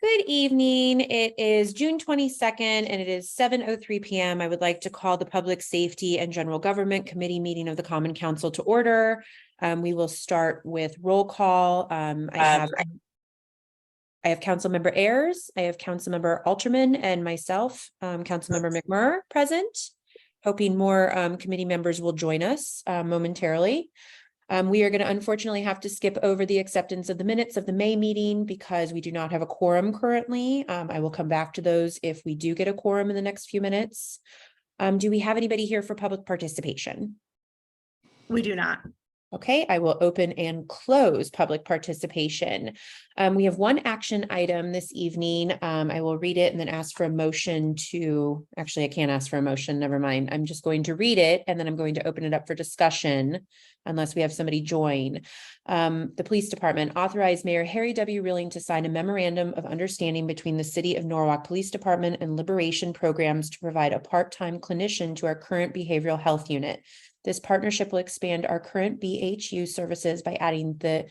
Good evening. It is June 22nd and it is 7:03 p.m. I would like to call the Public Safety and General Government Committee meeting of the Common Council to order. We will start with roll call. I have Councilmember Ayers, I have Councilmember Alterman and myself, Councilmember McMurr present. Hoping more committee members will join us momentarily. We are going to unfortunately have to skip over the acceptance of the minutes of the May meeting because we do not have a quorum currently. I will come back to those if we do get a quorum in the next few minutes. Do we have anybody here for public participation? We do not. Okay, I will open and close public participation. We have one action item this evening. I will read it and then ask for a motion to, actually, I can't ask for a motion, never mind. I'm just going to read it and then I'm going to open it up for discussion unless we have somebody join. The Police Department authorized Mayor Harry W. Rilling to sign a memorandum of understanding between the City of Norwalk Police Department and Liberation Programs to provide a part-time clinician to our current behavioral health unit. This partnership will expand our current BHU services by adding the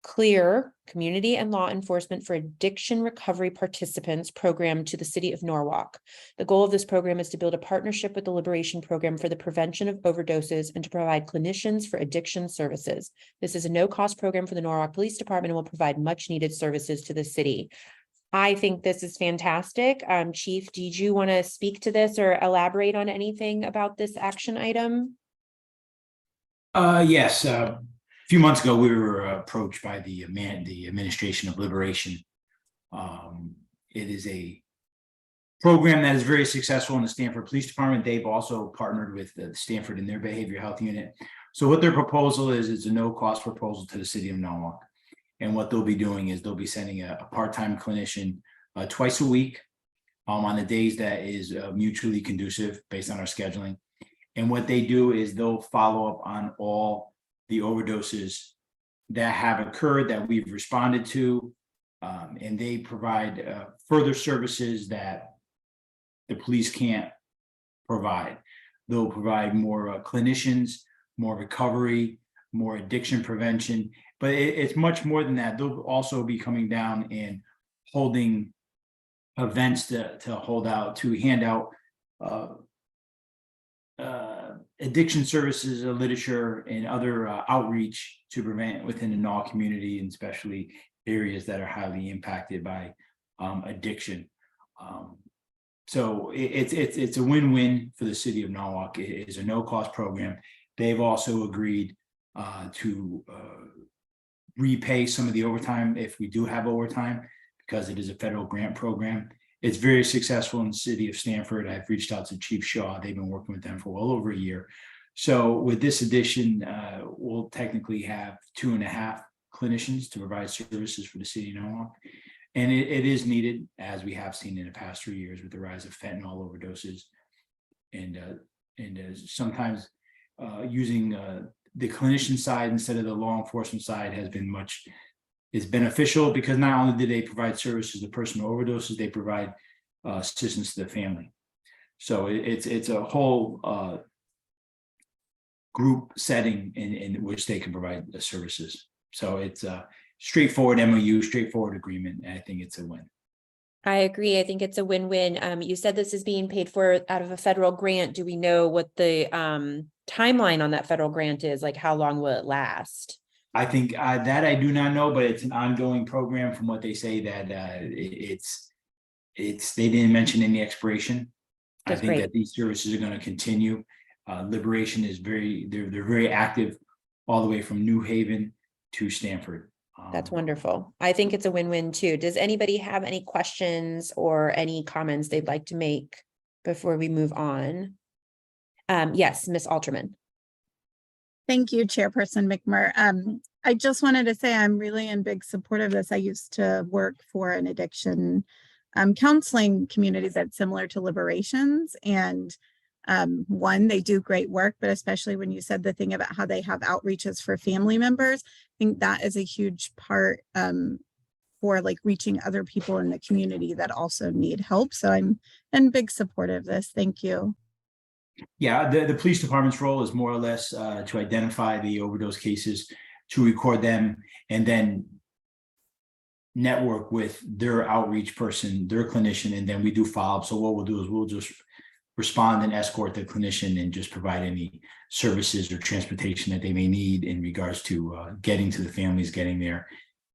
CLEAR Community and Law Enforcement for Addiction Recovery Participants program to the City of Norwalk. The goal of this program is to build a partnership with the Liberation Program for the prevention of overdoses and to provide clinicians for addiction services. This is a no-cost program for the Norwalk Police Department and will provide much-needed services to the city. I think this is fantastic. Chief, did you want to speak to this or elaborate on anything about this action item? Yes. A few months ago, we were approached by the Administration of Liberation. It is a program that is very successful in the Stamford Police Department. They've also partnered with Stamford in their behavioral health unit. So what their proposal is a no-cost proposal to the City of Norwalk. And what they'll be doing is they'll be sending a part-time clinician twice a week on the days that is mutually conducive based on our scheduling. And what they do is they'll follow up on all the overdoses that have occurred that we've responded to. And they provide further services that the police can't provide. They'll provide more clinicians, more recovery, more addiction prevention. But it's much more than that. They'll also be coming down and holding events to hand out addiction services, literature, and other outreach to prevent within the Norwalk community, and especially areas that are highly impacted by addiction. So it's a win-win for the City of Norwalk. It is a no-cost program. They've also agreed to repay some of the overtime if we do have overtime, because it is a federal grant program. It's very successful in the city of Stamford. I've reached out to Chief Shaw. They've been working with them for well over a year. So with this addition, we'll technically have 2.5 clinicians to provide services for the city of Norwalk. And it is needed, as we have seen in the past 3 years with the rise of fentanyl overdoses. And sometimes using the clinician side instead of the law enforcement side is beneficial, because not only do they provide services to the person who overdoses, they provide assistance to the family. So it's a whole group setting in which they can provide the services. So it's a straightforward MOU, straightforward agreement, and I think it's a win. I agree. I think it's a win-win. You said this is being paid for out of a federal grant. Do we know what the timeline on that federal grant is? Like, how long will it last? I think that I do not know, but it's an ongoing program. From what they say, that they didn't mention any expiration. That's I think great. that these services are going to continue. Liberation is they're very active all the way from New Haven to Stamford. That's wonderful. I think it's a win-win too. Does anybody have any questions or any comments they'd like to make before we move on? Yes, Ms. Alterman. Thank you, Chairperson McMurr. I just wanted to say I'm really in big support of this. I used to work for an addiction counseling community that's similar to Liberations, and they do great work, but especially when you said the thing about how they have outreaches for family members, I think that is a huge part for like reaching other people in the community that also need help. So I'm in big support of this. Thank you. Yeah, the police department's role is more or less to identify the overdose cases, to record them, and then network with their outreach person, their clinician, and then we do follow up. So what we'll do is we'll just respond and escort the clinician and just provide any services or transportation that they may need in regards to getting to the families, getting there,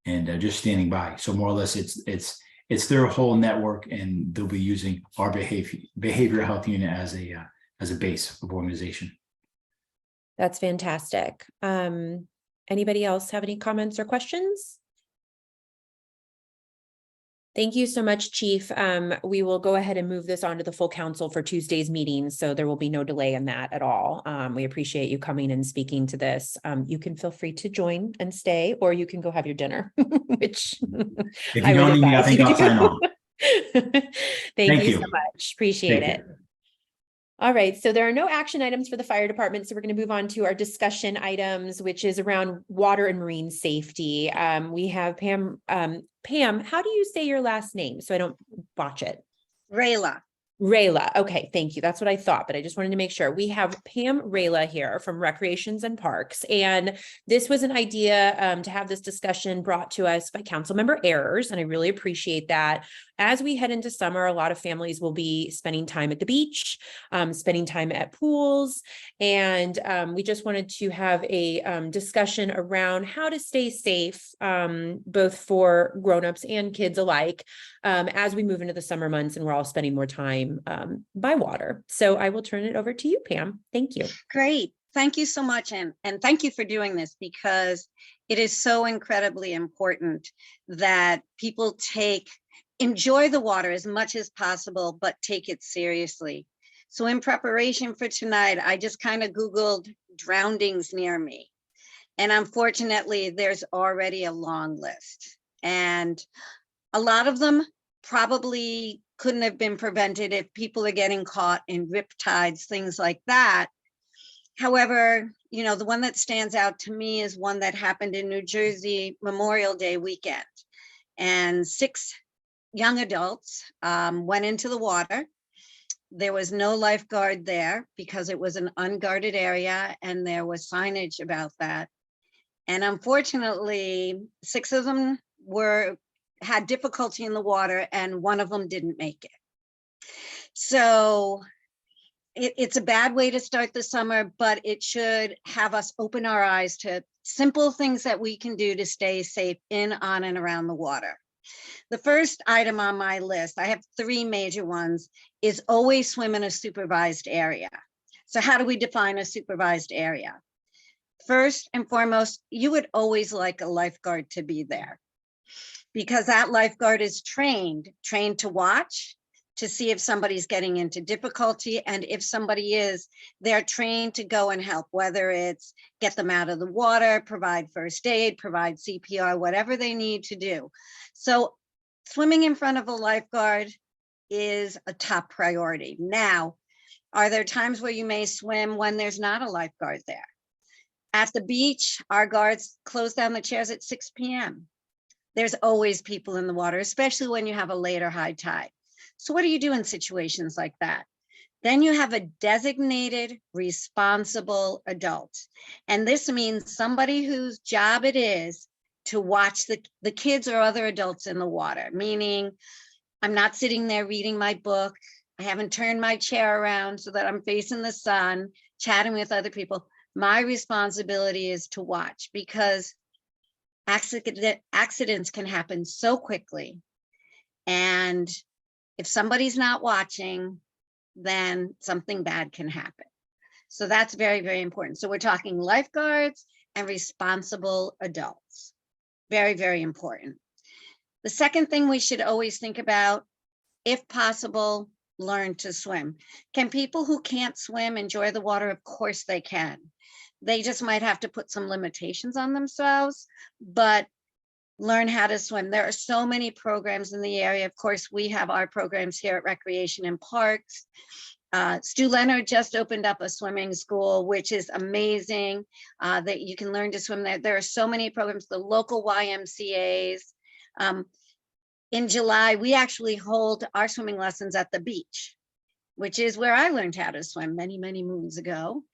and just standing by. So more or less, it's their whole network, and they'll be using our behavioral health unit as a base of organization. That's fantastic. Anybody else have any comments or questions? Thank you so much, Chief. We will go ahead and move this on to the full council for Tuesday's meeting, so there will be no delay in that at all. We appreciate you coming and speaking to this. You can feel free to join and stay, or you can go have your dinner, which If I you would don't need me, I advise think you I'll to. sign off. Thank you you. so much. Appreciate Take it. care. All right, so there are no action items for the fire department, so we're going to move on to our discussion items, which is around water and marine safety. We have Pam. Pam, how do you say your last name so I don't botch it? Rayla. Rayla. Okay, thank you. That's what I thought, but I just wanted to make sure. We have Pam Rayla here from Recreations and Parks, and this was an idea to have this discussion brought to us by Councilmember Ayers, and I really appreciate that. As we head into summer, a lot of families will be spending time at the beach, spending time at pools, and we just wanted to have a discussion around how to stay safe, both for grownups and kids alike, as we move into the summer months and we're all spending more time by water. So I will turn it over to you, Pam. Thank you. Great. Thank you so much. And thank you for doing this, because it is so incredibly important that people enjoy the water as much as possible, but take it seriously. So in preparation for tonight, I just kind of Googled drownings near me. And unfortunately, there's already a long list. And a lot of them probably couldn't have been prevented if people are getting caught in riptides, things like that. However, you know, the one that stands out to me is one that happened in New Jersey Memorial Day weekend. And 6 young adults went into the water. There was no lifeguard there because it was an unguarded area, and there was signage about that. And unfortunately, 6 of them had difficulty in the water, and one of them didn't make it. So it's a bad way to start the summer, but it should have us open our eyes to simple things that we can do to stay safe in, on, and around the water. The first item on my list, I have 3 major ones, is always swim in a supervised area. So how do we define a supervised area? First and foremost, you would always like a lifeguard to be there, because that lifeguard is trained to watch, to see if somebody's getting into difficulty. And if somebody is, they're trained to go and help, whether it's get them out of the water, provide first aid, provide CPR, whatever they need to do. So swimming in front of a lifeguard is a top priority. Now, are there times where you may swim when there's not a lifeguard there? At the beach, our guards close down the chairs at 6 p.m. There's always people in the water, especially when you have a late or high tide. So what do you do in situations like that? Then you have a designated responsible adult. And this means somebody whose job it is to watch the kids or other adults in the water, meaning I'm not sitting there reading my book. I haven't turned my chair around so that I'm facing the sun, chatting with other people. My responsibility is to watch, because accidents can happen so quickly. And if somebody's not watching, then something bad can happen. So that's very, very important. So we're talking lifeguards and responsible adults. Very, very important. The second thing we should always think about, if possible, learn to swim. Can people who can't swim enjoy the water? Of course they can. They just might have to put some limitations on themselves, but learn how to swim. There are so many programs in the area. Of course, we have our programs here at Recreation and Parks. Stu Leonard just opened up a swimming school, which is amazing, that you can learn to swim there. There are so many programs, the local YMCAs. In July, we actually hold our swimming lessons at the beach, which is where I learned how to swim many, many moons ago.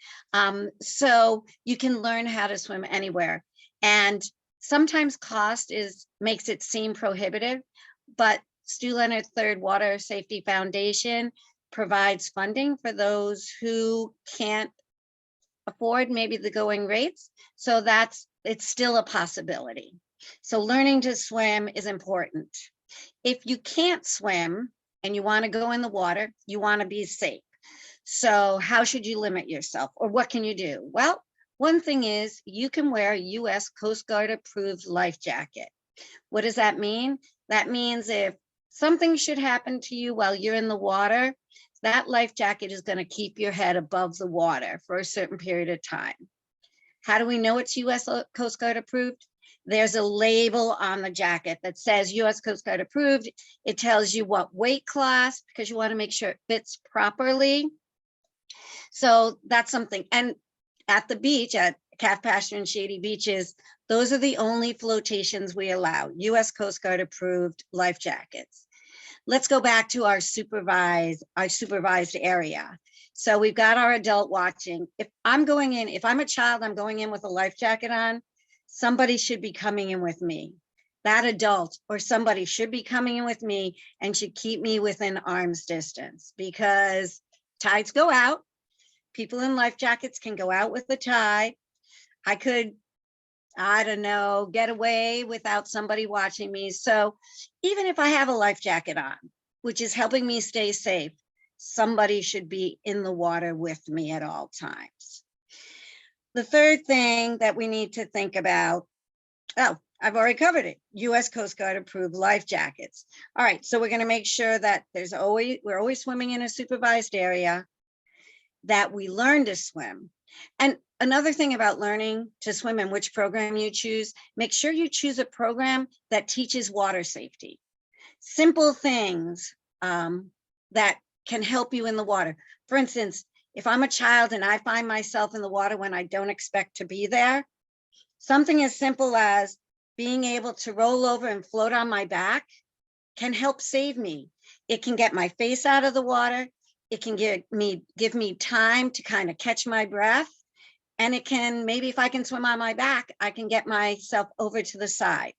So you can learn how to swim anywhere. And Sometimes cost makes it seem prohibitive, but Stu Leonard Third Water Safety Foundation provides funding for those who can't afford maybe the going rates. So it's still a possibility. So learning to swim is important. If you can't swim and you want to go in the water, you want to be safe. So how should you limit yourself, or what can you do? Well, one thing is you can wear a US Coast Guard approved life jacket. What does that mean? That means if something should happen to you while you're in the water, that life jacket is going to keep your head above the water for a certain period of time. How do we know it's US Coast Guard approved? There's a label on the jacket that says US Coast Guard approved. It tells you what weight class, because you want to make sure it fits properly. So that's something. And at the beach, at Calf Pasture and Shady Beaches, those are the only flotations we allow, US Coast Guard approved life jackets. Let's go back to our supervised area. So we've got our adult watching. If I'm a child, I'm going in with a life jacket on, somebody should be coming in with me. That adult or somebody should be coming in with me and should keep me within arm's distance, because tides go out. People in life jackets can go out with the tide. I could, I don't know, get away without somebody watching me. So even if I have a life jacket on, which is helping me stay safe, somebody should be in the water with me at all times. The third thing that we need to think about, oh, I've already covered it, US Coast Guard approved life jackets. All right, so we're going to make sure that we're always swimming in a supervised area, that we learn to swim. And another thing about learning to swim and which program you choose, make sure you choose a program that teaches water safety. Simple things that can help you in the water. For instance, if I'm a child and I find myself in the water when I don't expect to be there, something as simple as being able to roll over and float on my back can help save me. It can get my face out of the water. It can give me time to kind of catch my breath. And it can, maybe if I can swim on my back, I can get myself over to the side.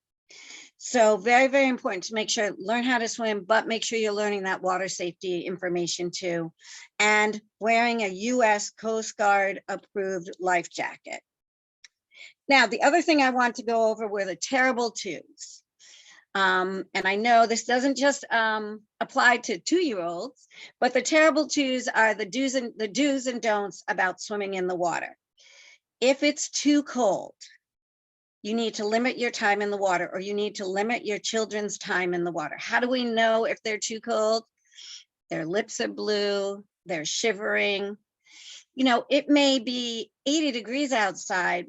So very, very important to make sure, learn how to swim, but make sure you're learning that water safety information too. And wearing a US Coast Guard approved life jacket. Now, the other thing I want to go over were the terrible twos. And I know this doesn't just apply to 2-year-olds, but the terrible twos are the do's and don'ts about swimming in the water. If it's too cold, you need to limit your time in the water, or you need to limit your children's time in the water. How do we know if they're too cold? Their lips are blue, they're shivering. You know, it may be 80 degrees outside,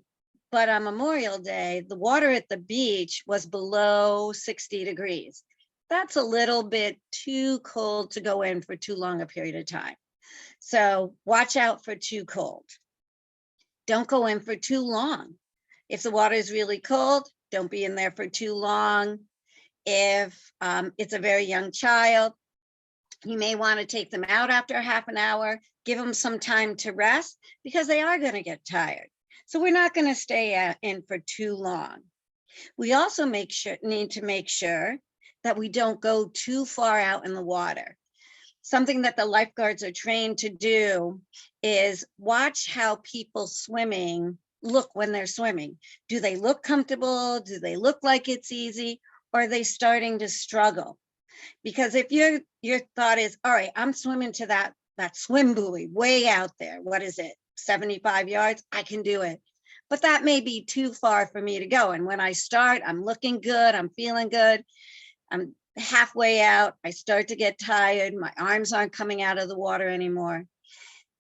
but on Memorial Day, the water at the beach was below 60 degrees. That's a little bit too cold to go in for too long a period of time. So watch out for too cold. Don't go in for too long. If the water is really cold, don't be in there for too long. If it's a very young child, you may want to take them out after half an hour, give them some time to rest, because they are going to get tired. So we're not going to stay in for too long. We also need to make sure that we don't go too far out in the water. Something that the lifeguards are trained to do is watch how people swimming look when they're swimming. Do they look comfortable? Do they look like it's easy? Or are they starting to struggle? Because if your thought is, all right, I'm swimming to that swim buoy way out there. What is it? 75 yards? I can do it. But that may be too far for me to go. And when I start, I'm looking good. I'm feeling good. I'm halfway out. I start to get tired. My arms aren't coming out of the water anymore.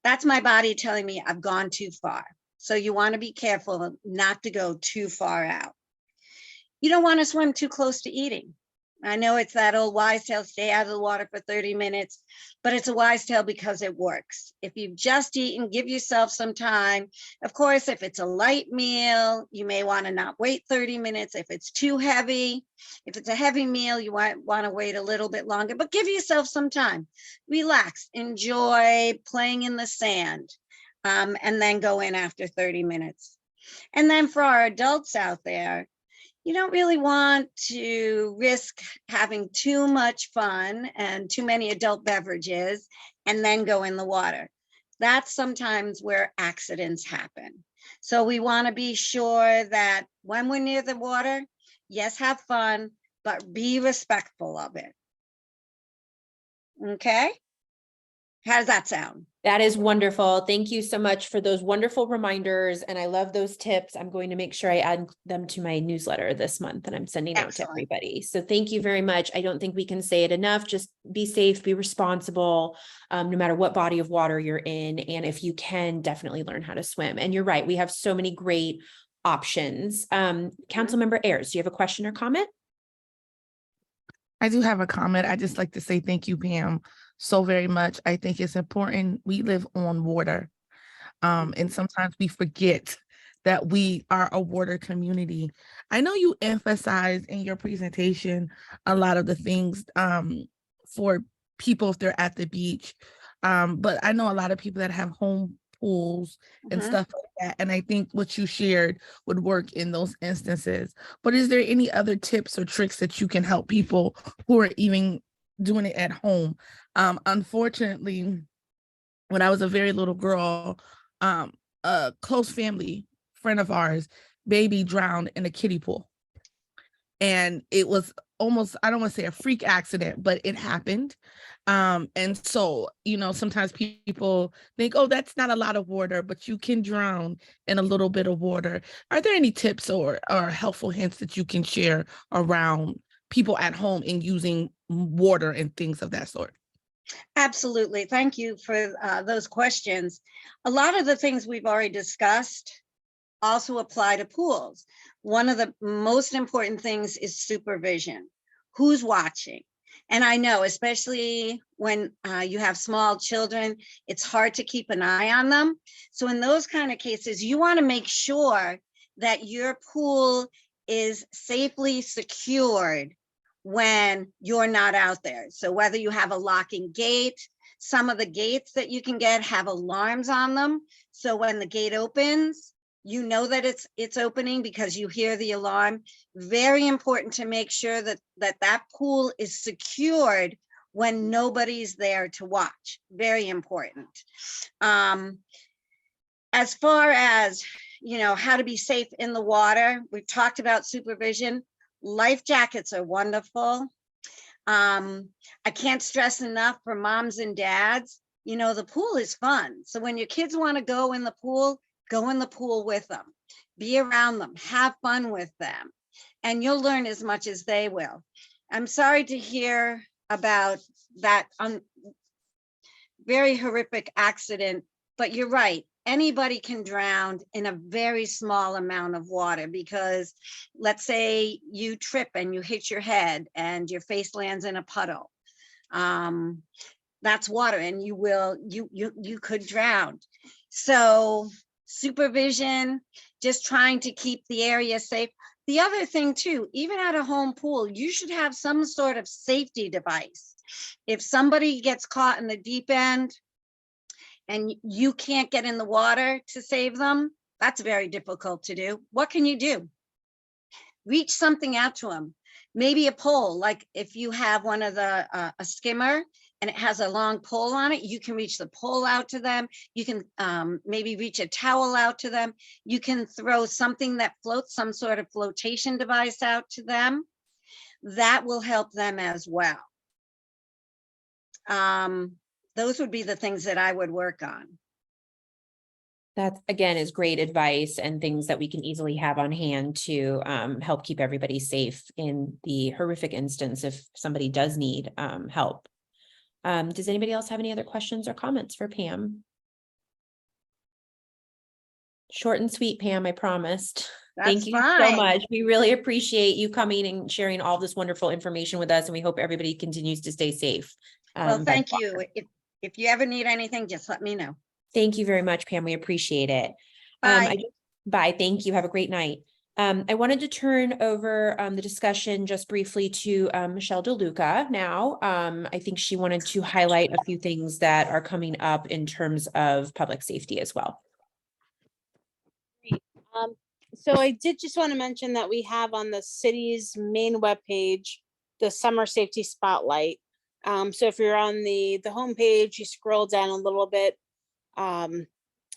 That's my body telling me I've gone too far. So you want to be careful not to go too far out. You don't want to swim too close to eating. I know it's that old wise tale, stay out of the water for 30 minutes, but it's a wise tale because it works. If you've just eaten, give yourself some time. Of course, if it's a light meal, you may want to not wait 30 minutes. If it's too heavy, if it's a heavy meal, you want to wait a little bit longer, but give yourself some time. Relax, enjoy playing in the sand, and then go in after 30 minutes. And then for our adults out there, you don't really want to risk having too much fun and too many adult beverages and then go in the water. That's sometimes where accidents happen. So we want to be sure that when we're near the water, yes, have fun, but be respectful of it. Okay? How does that sound? That is wonderful. Thank you so much for those wonderful reminders. And I love those tips. I'm going to make sure I add them to my newsletter this month and I'm sending out to Excellent. everybody. So thank you very much. I don't think we can say it enough. Just be safe, be responsible, no matter what body of water you're in. And if you can, definitely learn how to swim. And you're right, we have so many great options. Councilmember Ayers, do you have a question or comment? I do have a comment. I just like to say thank you, Pam, so very much. I think it's important. We live on water. And sometimes we forget that we are a water community. I know you emphasize in your presentation a lot of the things for people if they're at the beach. But I know a lot of people that have home pools and Mhm. stuff like that. And I think what you shared would work in those instances. But is there any other tips or tricks that you can help people who are even doing it at home? Unfortunately, when I was a very little girl, a close family friend of ours, baby drowned in a kiddie pool. And it was almost, I don't want to say a freak accident, but it happened. And so, sometimes people think, oh, that's not a lot of water, but you can drown in a little bit of water. Are there any tips or helpful hints that you can share around people at home in using water and things of that sort? Absolutely. Thank you for those questions. A lot of the things we've already discussed also apply to pools. One of the most important things is supervision. Who's watching? And I know, especially when you have small children, it's hard to keep an eye on them. So in those kind of cases, you want to make sure that your pool is safely secured when you're not out there. So whether you have a locking gate, some of the gates that you can get have alarms on them. So when the gate opens, you know that it's opening because you hear the alarm. Very important to make sure that pool is secured when nobody's there to watch. Very important. As far as, how to be safe in the water, we've talked about supervision. Life jackets are wonderful. I can't stress enough for moms and dads, the pool is fun. So when your kids want to go in the pool with them, be around them, have fun with them, and you'll learn as much as they will. I'm sorry to hear about that very horrific accident, but you're right. Anybody can drown in a very small amount of water because let's say you trip and you hit your head and your face lands in a puddle. That's water and you could drown. So supervision, just trying to keep the area safe. The other thing too, even at a home pool, you should have some sort of safety device. If somebody gets caught in the deep end and you can't get in the water to save them, that's very difficult to do. What can you do? Reach something out to them. Maybe a pole, like if you have one of the, a skimmer and it has a long pole on it, you can reach the pole out to them. You can maybe reach a towel out to them. You can throw something that floats, some sort of flotation device out to them. That will help them as well. Those would be the things that I would work on. That again is great advice and things that we can easily have on hand to help keep everybody safe in the horrific instance if somebody does need help. Does anybody else have any other questions or comments for Pam? Short and sweet, Pam, I promised. Thank That's you so fine. much. We really appreciate you coming and sharing all this wonderful information with us, and we hope everybody continues to stay safe. Well, by thank the you. water. If you ever need anything, just let me know. Thank you very much, Pam. We appreciate it. Bye. Bye. Thank you. Have a great night. I wanted to turn over the discussion just briefly to Michelle DeLuca now. I think she wanted to highlight a few things that are coming up in terms of public safety as well. So I did just want to mention that we have on the city's main webpage, the summer safety spotlight. So if you're on the homepage, you scroll down a little bit.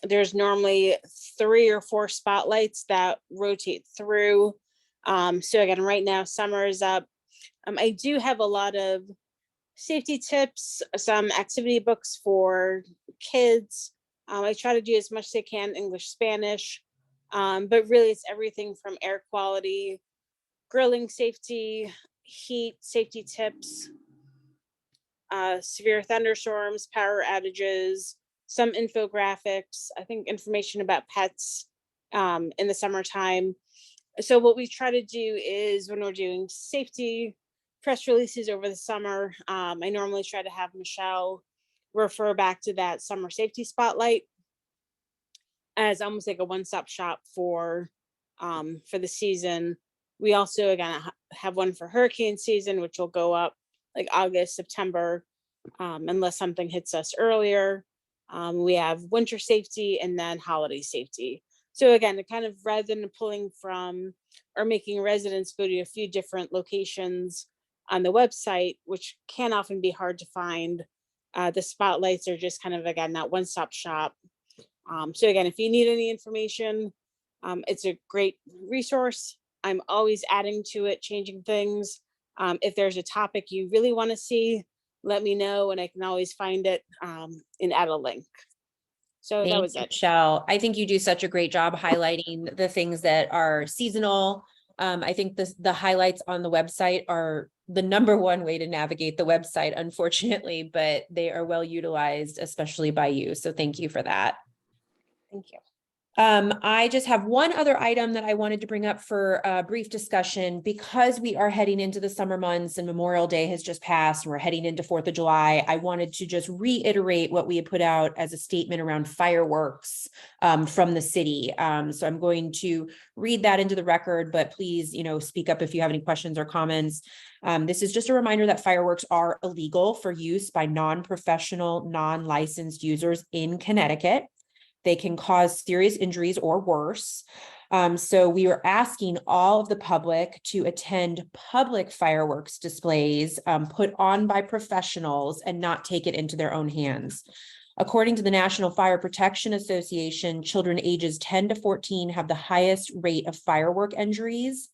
There's normally 3 or 4 spotlights that rotate through. So again, right now, summer is up. I do have a lot of safety tips, some activity books for kids. I try to do as much as I can English, Spanish, but really it's everything from air quality, grilling safety, heat safety tips, severe thunderstorms, power outages, some infographics, I think information about pets in the summertime. So what we try to do is when we're doing safety press releases over the summer, I normally try to have Michelle refer back to that summer safety spotlight as almost like a one-stop shop for the season. We also again have one for hurricane season, which will go up like August, September, unless something hits us earlier. We have winter safety and then holiday safety. So again, it kind of rather than pulling from or making residents go to a few different locations on the website, which can often be hard to find, the spotlights are just kind of, again, that one-stop shop. So again, if you need any information, it's a great resource. I'm always adding to it, changing things. If there's a topic you really want to see, let me know and I can always find it and add a link. So that Thank was you, it. Michelle. I think you do such a great job highlighting the things that are seasonal. I think the highlights on the website are the number one way to navigate the website, unfortunately, but they are well utilized, especially by you. So thank you for that. Thank you. I just have one other item that I wanted to bring up for a brief discussion because we are heading into the summer months and Memorial Day has just passed and we're heading into 4th of July. I wanted to just reiterate what we had put out as a statement around fireworks from the city. So I'm going to read that into the record, but please, speak up if you have any questions or comments. This is just a reminder that fireworks are illegal for use by non-professional, non-licensed users in Connecticut. They can cause serious injuries or worse. So we are asking all of the public to attend public fireworks displays put on by professionals and not take it into their own hands. According to the National Fire Protection Association, children ages 10 to 14 have the highest rate of firework injuries.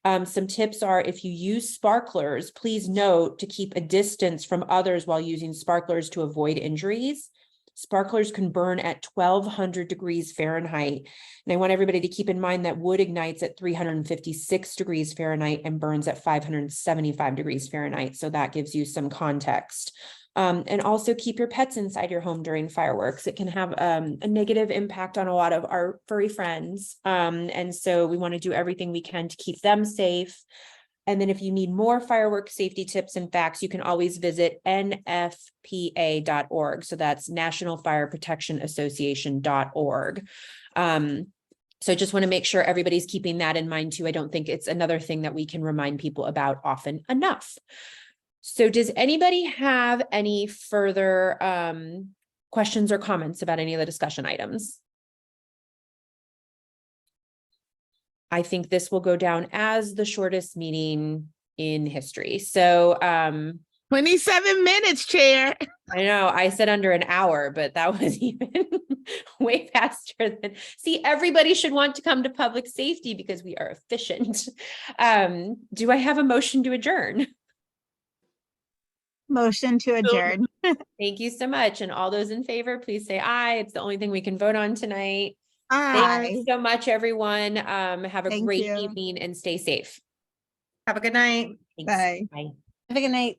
Some tips are if you use sparklers, please note to keep a distance from others while using sparklers to avoid injuries. Sparklers can burn at 1200 degrees Fahrenheit. And I want everybody to keep in mind that wood ignites at 356 degrees Fahrenheit and burns at 575 degrees Fahrenheit. So that gives you some context. And also keep your pets inside your home during fireworks. It can have a negative impact on a lot of our furry friends. And so we want to do everything we can to keep them safe. And then if you need more fireworks safety tips and facts, you can always visit nfpa.org. So that's National Fire Protection Association.org. So just want to make sure everybody's keeping that in mind too. I don't think it's another thing that we can remind people about often enough. So does anybody have any further questions or comments about any of the discussion items? I think this will go down as the shortest meeting in history. So 27 minutes, Chair. I know I said under an hour, but that was even way faster than, see, everybody should want to come to public safety because we are efficient. Do I have a motion to adjourn? Motion to adjourn. Thank you so much. And all those in favor, please say aye. It's the only thing we can vote on tonight. Thank Aye. you so much, everyone. Have a Thank great you. evening and stay safe. Have a good night. Thanks. Bye. Bye. Have a good night.